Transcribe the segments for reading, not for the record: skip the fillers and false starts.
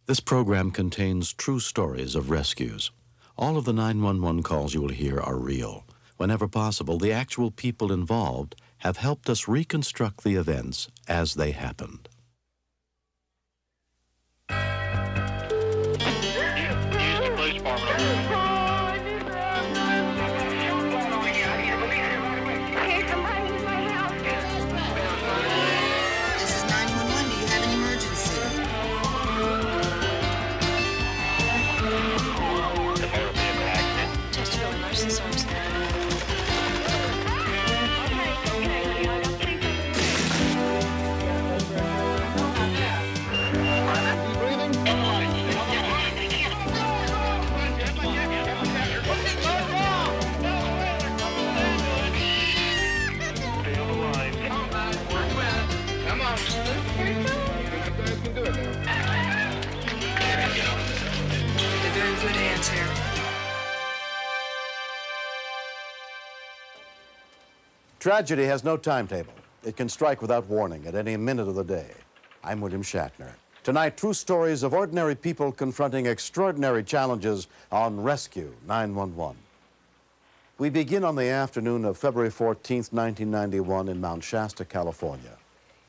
This program contains true stories of rescues. All of the 911 calls you will hear are real. Whenever possible, the actual people involved have helped us reconstruct the events as they happened. Tragedy has no timetable. It can strike without warning at any minute of the day. I'm William Shatner. Tonight, true stories of ordinary people confronting extraordinary challenges on Rescue 911. We begin on the afternoon of February 14th, 1991 in Mount Shasta, California.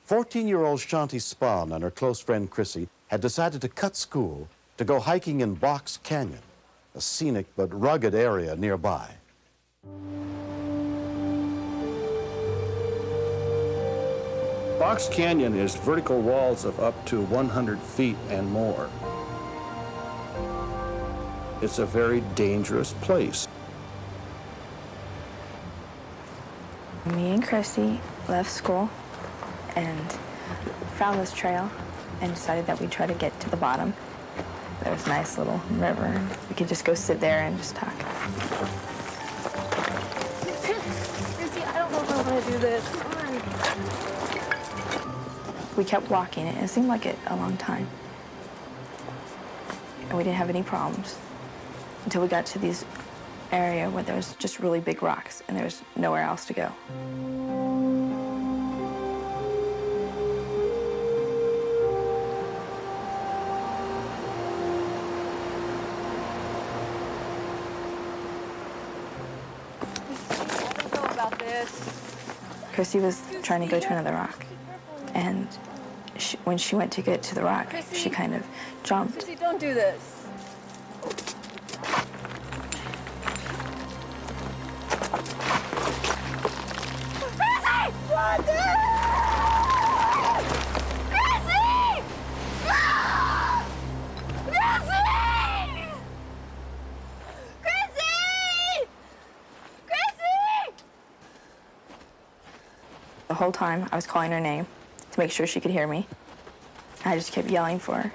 14-year-old Shanti Spahn and her close friend Chrissy had decided to cut school to go hiking in Box Canyon, a scenic but rugged area nearby. Box Canyon is vertical walls of up to 100 feet and more. It's a very dangerous place. Me and Chrissy left school and found this trail and decided that we'd try to get to the bottom. There was a nice little river. We could just go sit there and just talk. Chrissy, I don't know if I want to do this. Come on. We kept walking, and it seemed like a long time. And we didn't have any problems until we got to this area where there was just really big rocks and there was nowhere else to go. I don't know about this. Chrissy was trying to go to another rock, and when she went to get to the rock, she kind of jumped. Chrissy, don't do this. Chrissy! What? Chrissy! Ah! Chrissy! Chrissy! Chrissy! The whole time, I was calling her name to make sure she could hear me. I just kept yelling for her.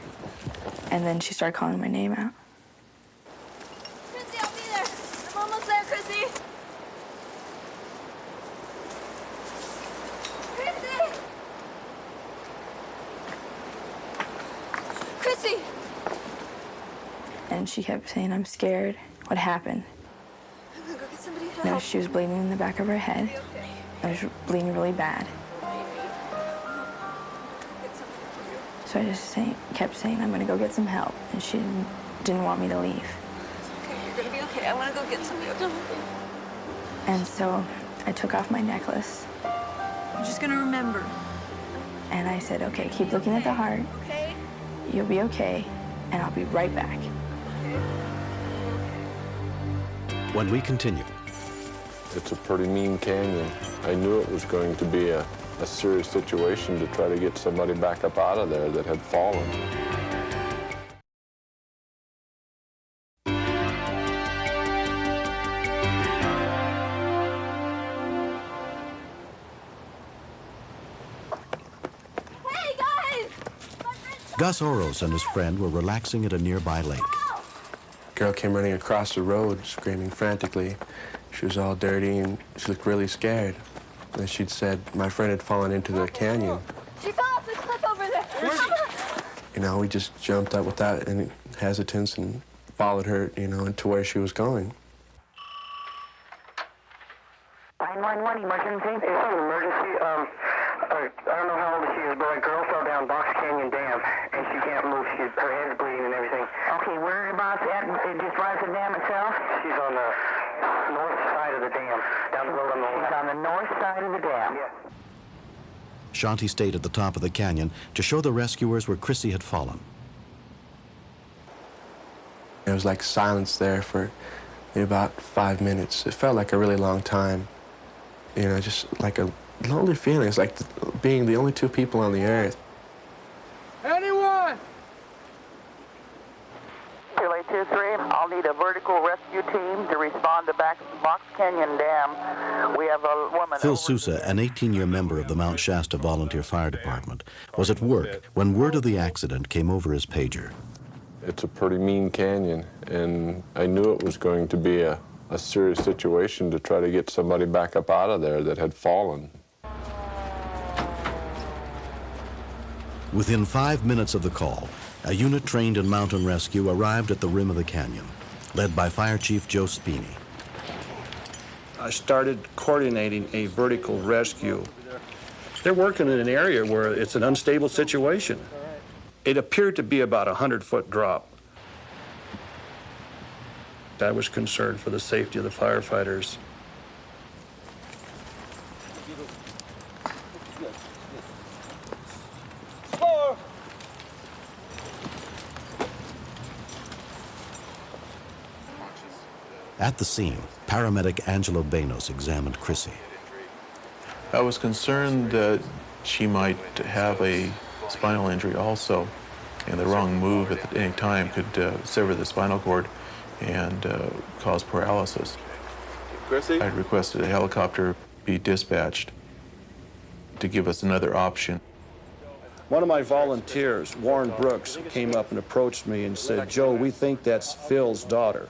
And then she started calling my name out. Chrissy, I'll be there. I'm almost there, Chrissy. Chrissy! Chrissy! And she kept saying, I'm scared. What happened? I'm gonna go get somebody to No, help. she was bleeding in the back of her head. Okay. I was bleeding really bad. So I just kept saying, I'm gonna go get some help. And she didn't want me to leave. Okay, you're gonna be okay. I wanna go get somebody to help you. And so I took off my necklace I'm just gonna remember. and I said, okay, keep looking at the heart. Okay? You'll be okay, and I'll be right back. When we continue, It's a pretty mean canyon. I knew it was going to be a serious situation to try to get somebody back up out of there that had fallen. Hey, guys! Gus Oros and his friend were relaxing at a nearby lake. Girl came running across the road, screaming frantically. She was all dirty and she looked really scared. And she'd said my friend had fallen into the canyon. She fell off the cliff over there. You know, we just jumped up with that and hesitance and followed her, you know, into where she was going. 911 emergency. It's an emergency. I don't know how old she is, but a girl fell down Box Canyon Dam, and she can't move. Her head's bleeding Ashanti stayed at the top of the canyon to show the rescuers where Chrissy had fallen. There was like silence there for maybe about 5 minutes. It felt like a really long time. You know, just like a lonely feeling. It's like being the only two people on the earth. Anyone? 223, I'll need a vertical rescue team to respond to Box Canyon Dam. We have a woman... Phil Sousa, an 18-year member of the Mount Shasta Volunteer Fire Department, was at work when word of the accident came over his pager. It's a pretty mean canyon, and I knew it was going to be a serious situation to try to get somebody back up out of there that had fallen. Within 5 minutes of the call, a unit trained in mountain rescue arrived at the rim of the canyon, led by Fire Chief Joe Spini. I started coordinating a vertical rescue. They're working in an area where it's an unstable situation. It appeared to be about a 100-foot drop. I was concerned for the safety of the firefighters. At the scene, paramedic Angelo Banos examined Chrissy. I was concerned that she might have a spinal injury also, and the wrong move at any time could sever the spinal cord and cause paralysis. Chrissy? I requested a helicopter be dispatched to give us another option. One of my volunteers, Warren Brooks, came up and approached me and said, "Joe, we think that's Phil's daughter.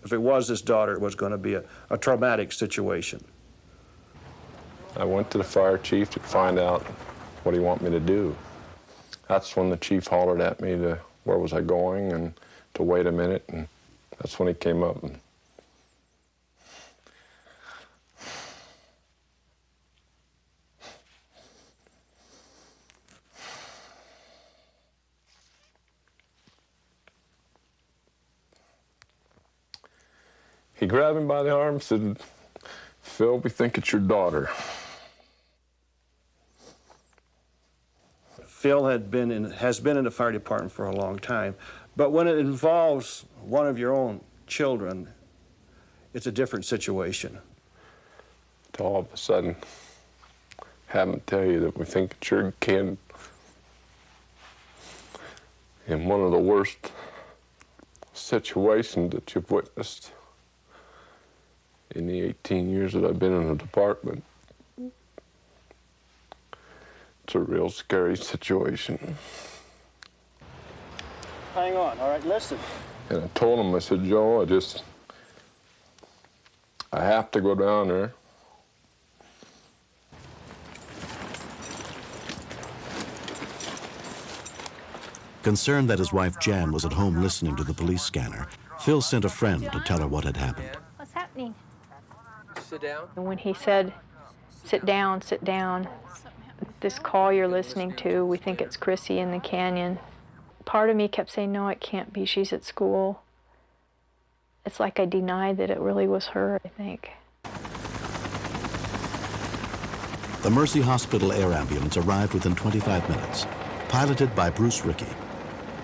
If it was his daughter, it was going to be a traumatic situation." I went to the fire chief to find out what he wanted me to do. That's when the chief hollered at me to where was I going and to wait a minute, and that's when he came up. And he grabbed me by the arm and said, "Phil, we think it's your daughter." Phil has been in the fire department for a long time, but when it involves one of your own children, it's a different situation. To all of a sudden have them tell you that we think it's your kid in one of the worst situations that you've witnessed in the 18 years that I've been in the department. It's a real scary situation. Hang on, all right, listen. And I told him, I said, "Joe, I have to go down there." Concerned that his wife Jan was at home listening to the police scanner, Phil sent a friend to tell her what had happened. What's happening? Sit down. And when he said, sit down, this call you're listening to, we think it's Chrissy in the canyon. Part of me kept saying, no, it can't be, she's at school. It's like I denied that it really was her, I think. The Mercy Hospital air ambulance arrived within 25 minutes, piloted by Bruce Rickey.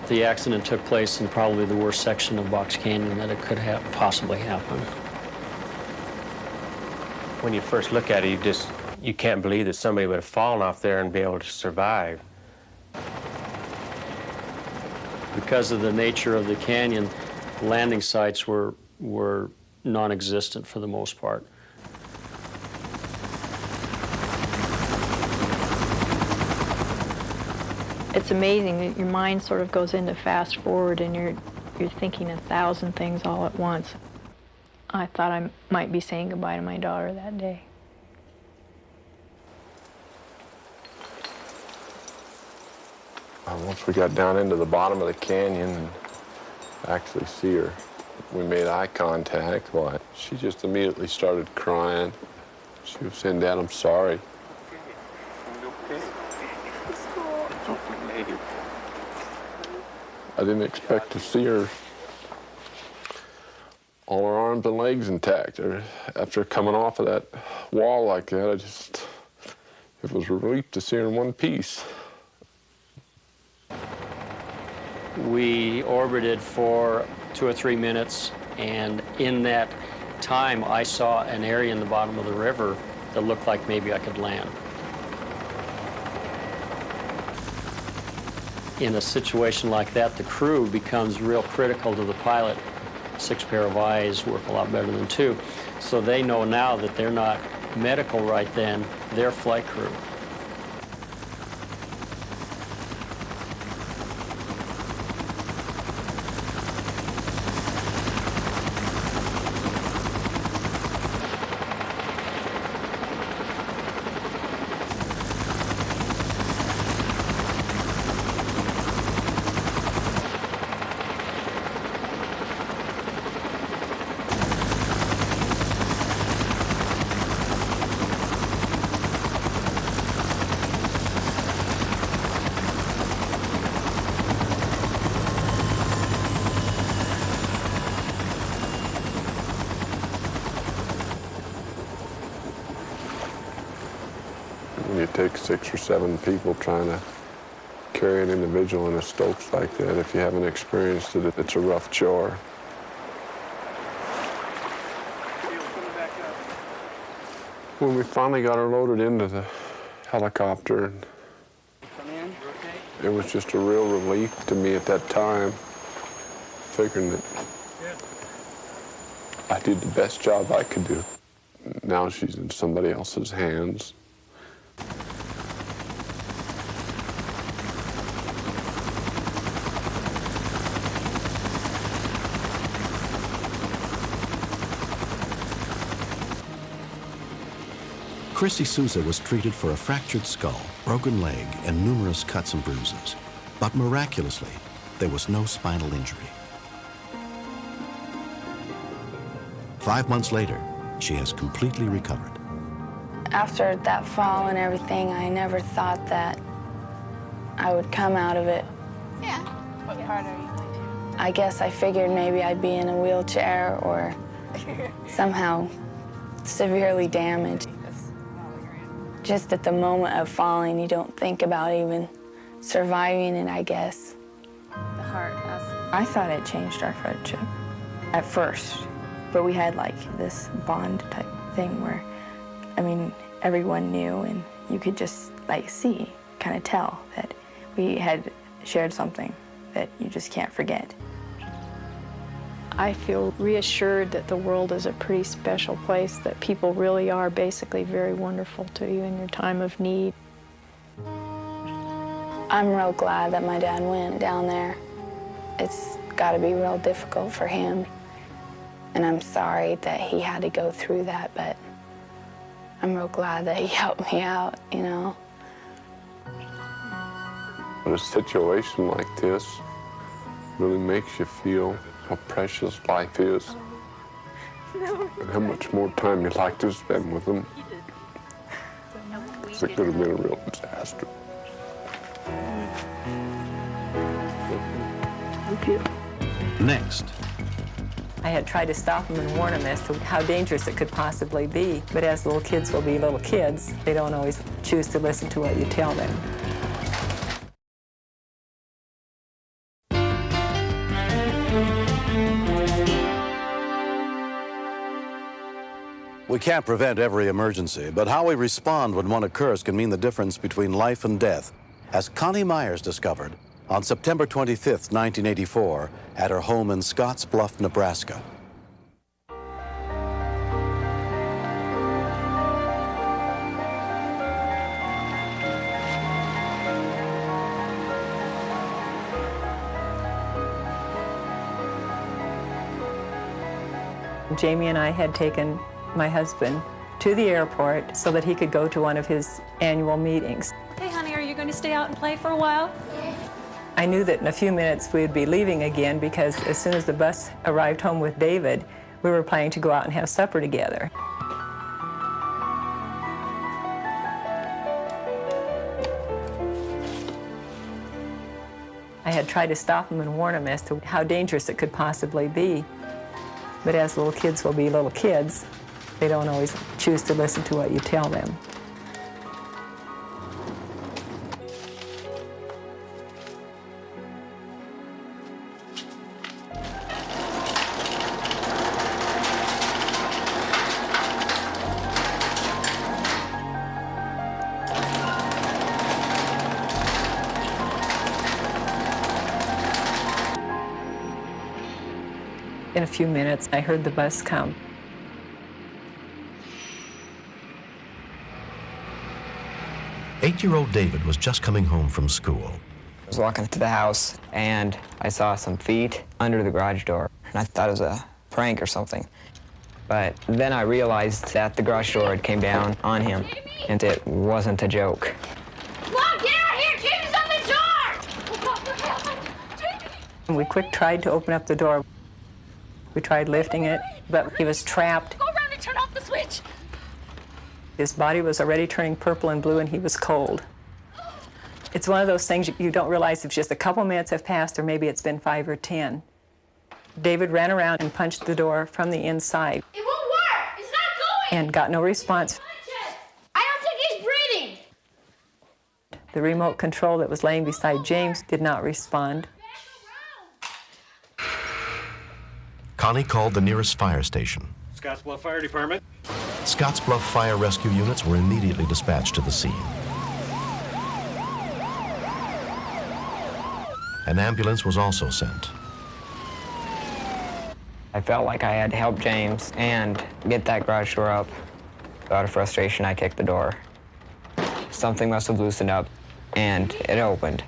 The accident took place in probably the worst section of Box Canyon that it could have possibly happened. When you first look at it, you can't believe that somebody would have fallen off there and be able to survive. Because of the nature of the canyon, landing sites were non-existent for the most part. It's amazing that your mind sort of goes into fast forward and you're thinking 1,000 things all at once. I thought I might be saying goodbye to my daughter that day. Once we got down into the bottom of the canyon and actually see her, we made eye contact. Well, she just immediately started crying. She was saying, "Dad, I'm sorry." I didn't expect to see her all her arms and legs intact. After coming off of that wall like that, It was a relief to see her in one piece. We orbited for 2 or 3 minutes, and in that time I saw an area in the bottom of the river that looked like maybe I could land. In a situation like that, the crew becomes real critical to the pilot. 6 pair of eyes work a lot better than 2. So they know now that they're not medical right then, they're flight crew. When you take 6 or 7 people trying to carry an individual in a Stokes like that, if you haven't experienced it, it's a rough chore. When we finally got her loaded into the helicopter, it was just a real relief to me at that time, figuring that I did the best job I could do. Now she's in somebody else's hands. Chrissy Souza was treated for a fractured skull, broken leg, and numerous cuts and bruises. But miraculously, there was no spinal injury. 5 months later, she has completely recovered. After that fall and everything, I never thought that I would come out of it. Yeah. What part are you going to? I guess I figured maybe I'd be in a wheelchair or somehow severely damaged. Just at the moment of falling, you don't think about even surviving it, I guess. The heart has... I thought it changed our friendship at first, but we had like this bond type thing where, I mean, everyone knew and you could just like see, kind of tell that we had shared something that you just can't forget. I feel reassured that the world is a pretty special place, that people really are basically very wonderful to you in your time of need. I'm real glad that my dad went down there. It's got to be real difficult for him. And I'm sorry that he had to go through that, but I'm real glad that he helped me out, you know. But a situation like this really makes you feel how precious life is and how much more time you'd like to spend with them. Because it could have been a real disaster. Thank you. Next. I had tried to stop them and warn them as to how dangerous it could possibly be. But as little kids will be little kids, they don't always choose to listen to what you tell them. We can't prevent every emergency, but how we respond when one occurs can mean the difference between life and death, as Connie Myers discovered on September 25th, 1984, at her home in Scotts Bluff, Nebraska. Jamie and I had taken my husband to the airport so that he could go to one of his annual meetings. Hey, honey, are you going to stay out and play for a while? I knew that in a few minutes we would be leaving again because as soon as the bus arrived home with David, we were planning to go out and have supper together. I had tried to stop him and warn him as to how dangerous it could possibly be. But as little kids will be little kids, they don't always choose to listen to what you tell them. In a few minutes, I heard the bus come. Eight-year-old David was just coming home from school. I was walking to the house, and I saw some feet under the garage door, and I thought it was a prank or something. But then I realized that the garage door had came down on him, and it wasn't a joke. Mom, get out of here! Jamie's on the door! And we quick tried to open up the door. We tried lifting it, but he was trapped. Go around and turn off the switch! His body was already turning purple and blue, and he was cold. It's one of those things you don't realize if just a couple minutes have passed, or maybe it's been 5 or 10. David ran around and punched the door from the inside. It won't work! It's not going! And got no response. I don't think he's breathing! The remote control that was laying beside James did not respond. Connie called the nearest fire station. Scottsbluff Fire Department. Scottsbluff fire rescue units were immediately dispatched to the scene. An ambulance was also sent. I felt like I had to help James and get that garage door up. Out of frustration, I kicked the door. Something must have loosened up, and it opened.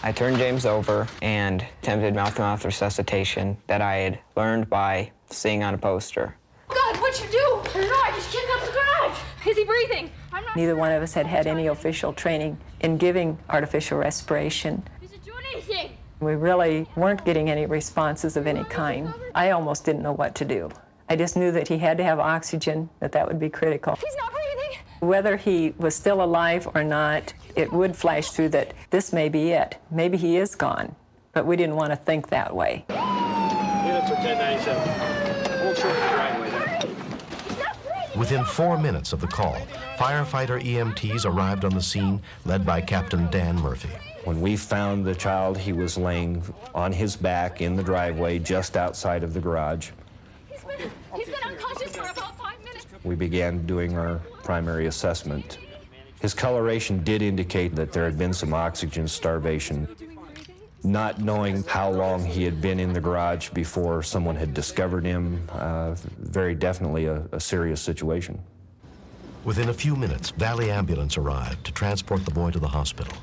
I turned James over and attempted mouth-to-mouth resuscitation that I had learned by seeing on a poster. God, what'd you do? I don't know, I just kicked up the garage. Is he breathing? Neither one of us had had any official training in giving artificial respiration. Is it doing anything? We really weren't getting any responses of any kind. I almost didn't know what to do. I just knew that he had to have oxygen, that would be critical. He's not breathing. Whether he was still alive or not, it would flash through that this may be it. Maybe he is gone, but we didn't want to think that way. Units are 1097. Hold short of the driveway there. Within 4 minutes of the call, firefighter EMTs arrived on the scene, led by Captain Dan Murphy. When we found the child, he was laying on his back in the driveway just outside of the garage. He's been unconscious for about 5 minutes. We began doing our primary assessment. His coloration did indicate that there had been some oxygen starvation. Not knowing how long he had been in the garage before someone had discovered him, very definitely a serious situation. Within a few minutes, Valley Ambulance arrived to transport the boy to the hospital.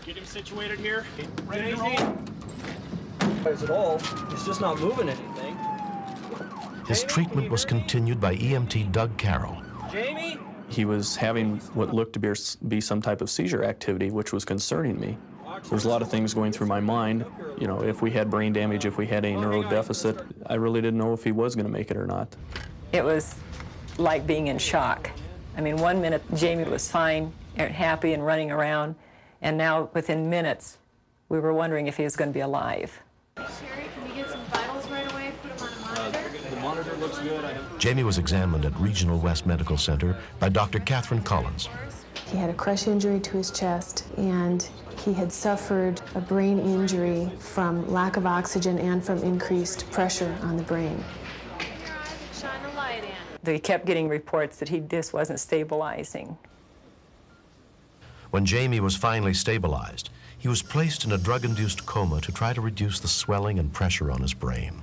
Get him situated here. Ready to roll. At all. He's just not moving anything. His treatment was continued by EMT Doug Carroll. Jamie? He was having what looked to be some type of seizure activity, which was concerning me. There's a lot of things going through my mind. You know, if we had brain damage, if we had a neurodeficit, I really didn't know if he was going to make it or not. It was like being in shock. I mean, 1 minute Jamie was fine and happy and running around, and now within minutes we were wondering if he was going to be alive. Sherry, can we get some vitals right away? Put him on a monitor. The monitor looks good. Jamie was examined at Regional West Medical Center by Dr. Catherine Collins. He had a crush injury to his chest, and he had suffered a brain injury from lack of oxygen and from increased pressure on the brain. Shine the light in. They kept getting reports that he just wasn't stabilizing. When Jamie was finally stabilized, he was placed in a drug-induced coma to try to reduce the swelling and pressure on his brain.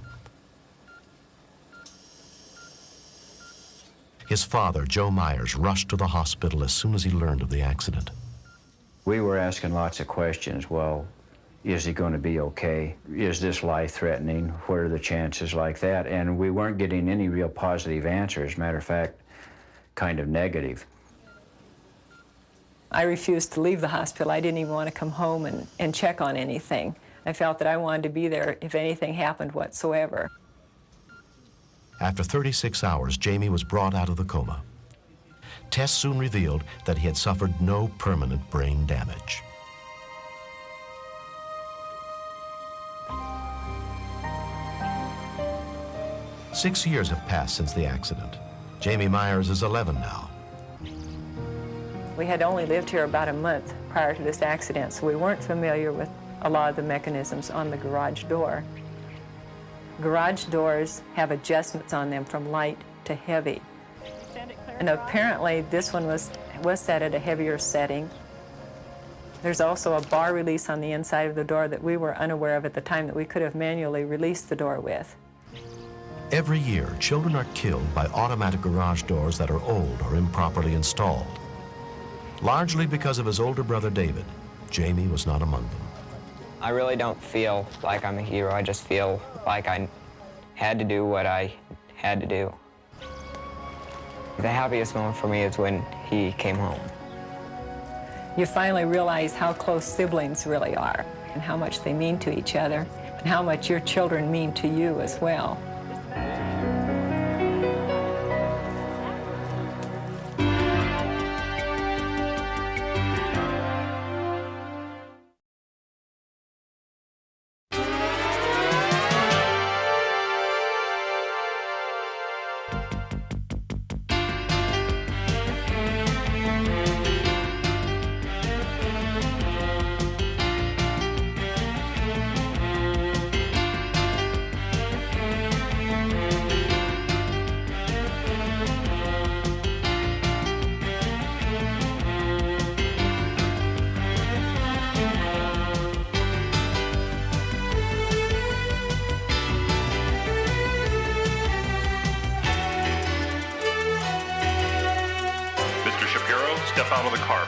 His father, Joe Myers, rushed to the hospital as soon as he learned of the accident. We were asking lots of questions. Well, is he going to be okay? Is this life-threatening? What are the chances like that? And we weren't getting any real positive answers. Matter of fact, kind of negative. I refused to leave the hospital. I didn't even want to come home and check on anything. I felt that I wanted to be there if anything happened whatsoever. After 36 hours, Jamie was brought out of the coma. Tests soon revealed that he had suffered no permanent brain damage. Six years have passed since the accident. Jamie Myers is 11 now. We had only lived here about a month prior to this accident, so we weren't familiar with a lot of the mechanisms on the garage door. Garage doors have adjustments on them from light to heavy. And apparently this one was set at a heavier setting. There's also a bar release on the inside of the door that we were unaware of at the time that we could have manually released the door with. Every year, children are killed by automatic garage doors that are old or improperly installed. Largely because of his older brother David, Jamie was not among them. I really don't feel like I'm a hero. I just feel like I had to do what I had to do. The happiest moment for me is when he came home. You finally realize how close siblings really are and how much they mean to each other and how much your children mean to you as well. Step out of the car,